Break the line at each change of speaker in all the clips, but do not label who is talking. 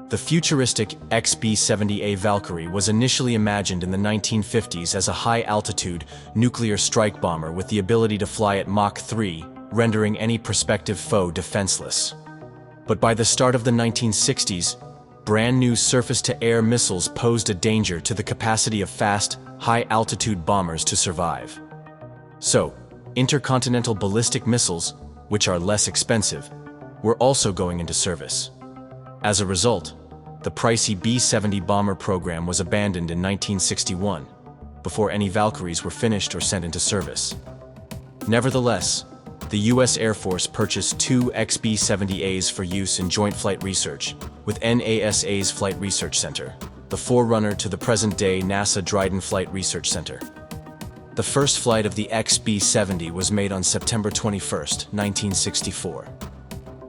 The futuristic XB-70 Valkyrie was initially imagined in the 1950s as a high-altitude nuclear strike bomber with the ability to fly at Mach 3, rendering any prospective foe defenseless. But by the start of the 1960s, brand-new surface-to-air missiles posed a danger to the capacity of fast, high-altitude bombers to survive. So, intercontinental ballistic missiles, which are less expensive, were also going into service. As a result, the pricey B-70 bomber program was abandoned in 1961, before any Valkyries were finished or sent into service. Nevertheless, the U.S. Air Force purchased two XB-70As for use in joint flight research with NASA's Flight Research Center, the forerunner to the present-day NASA Dryden Flight Research Center. The first flight of the XB-70 was made on September 21, 1964.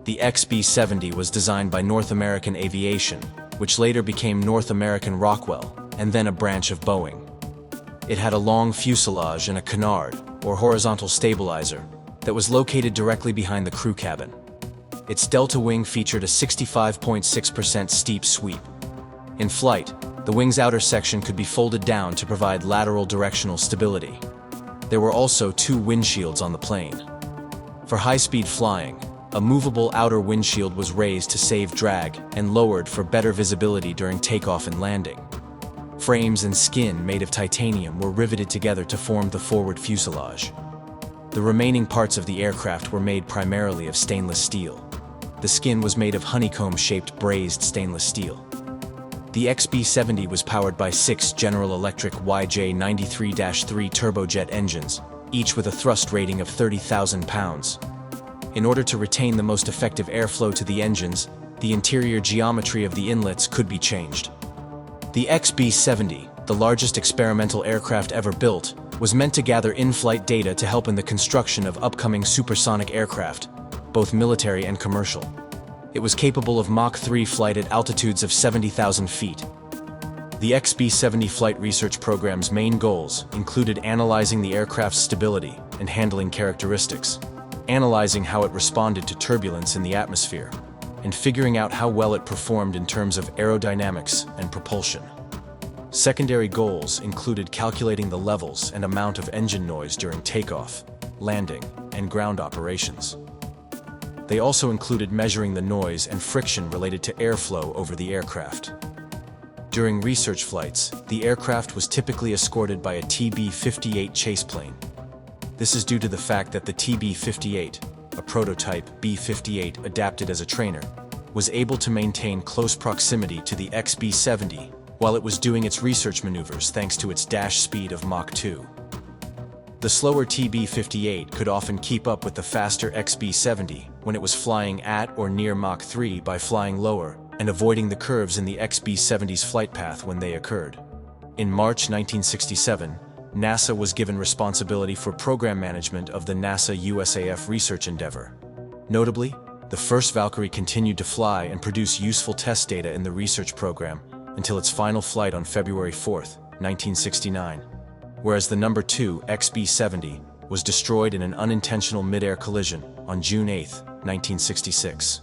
The XB-70 was designed by North American Aviation, which later became North American Rockwell, and then a branch of Boeing. It had a long fuselage and a canard, or horizontal stabilizer, that was located directly behind the crew cabin. Its delta wing featured a 65.6% steep sweep. In flight, the wing's outer section could be folded down to provide lateral directional stability. There were also two windshields on the plane. For high-speed flying, a movable outer windshield was raised to save drag and lowered for better visibility during takeoff and landing. Frames and skin made of titanium were riveted together to form the forward fuselage. The remaining parts of the aircraft were made primarily of stainless steel. The skin was made of honeycomb-shaped brazed stainless steel. The XB-70 was powered by 6 General Electric YJ93-3 turbojet engines, each with a thrust rating of 30,000 pounds. In order to retain the most effective airflow to the engines, the interior geometry of the inlets could be changed. The XB-70, the largest experimental aircraft ever built, was meant to gather in-flight data to help in the construction of upcoming supersonic aircraft, both military and commercial. It was capable of Mach 3 flight at altitudes of 70,000 feet. The XB-70 flight research program's main goals included analyzing the aircraft's stability and handling characteristics, analyzing how it responded to turbulence in the atmosphere, and figuring out how well it performed in terms of aerodynamics and propulsion. Secondary goals included calculating the levels and amount of engine noise during takeoff, landing, and ground operations. They also included measuring the noise and friction related to airflow over the aircraft. During research flights, the aircraft was typically escorted by a TB-58 chase plane. This is due to the fact that the TB-58, a prototype B-58 adapted as a trainer, was able to maintain close proximity to the XB-70 while it was doing its research maneuvers thanks to its dash speed of Mach 2. The slower TB-58 could often keep up with the faster XB-70 when it was flying at or near Mach 3 by flying lower and avoiding the curves in the XB-70's flight path when they occurred. In March 1967, NASA was given responsibility for program management of the NASA USAF research endeavor. Notably, the first Valkyrie continued to fly and produce useful test data in the research program until its final flight on February 4, 1969, whereas the number 2 XB-70 was destroyed in an unintentional mid-air collision on June 8, 1966.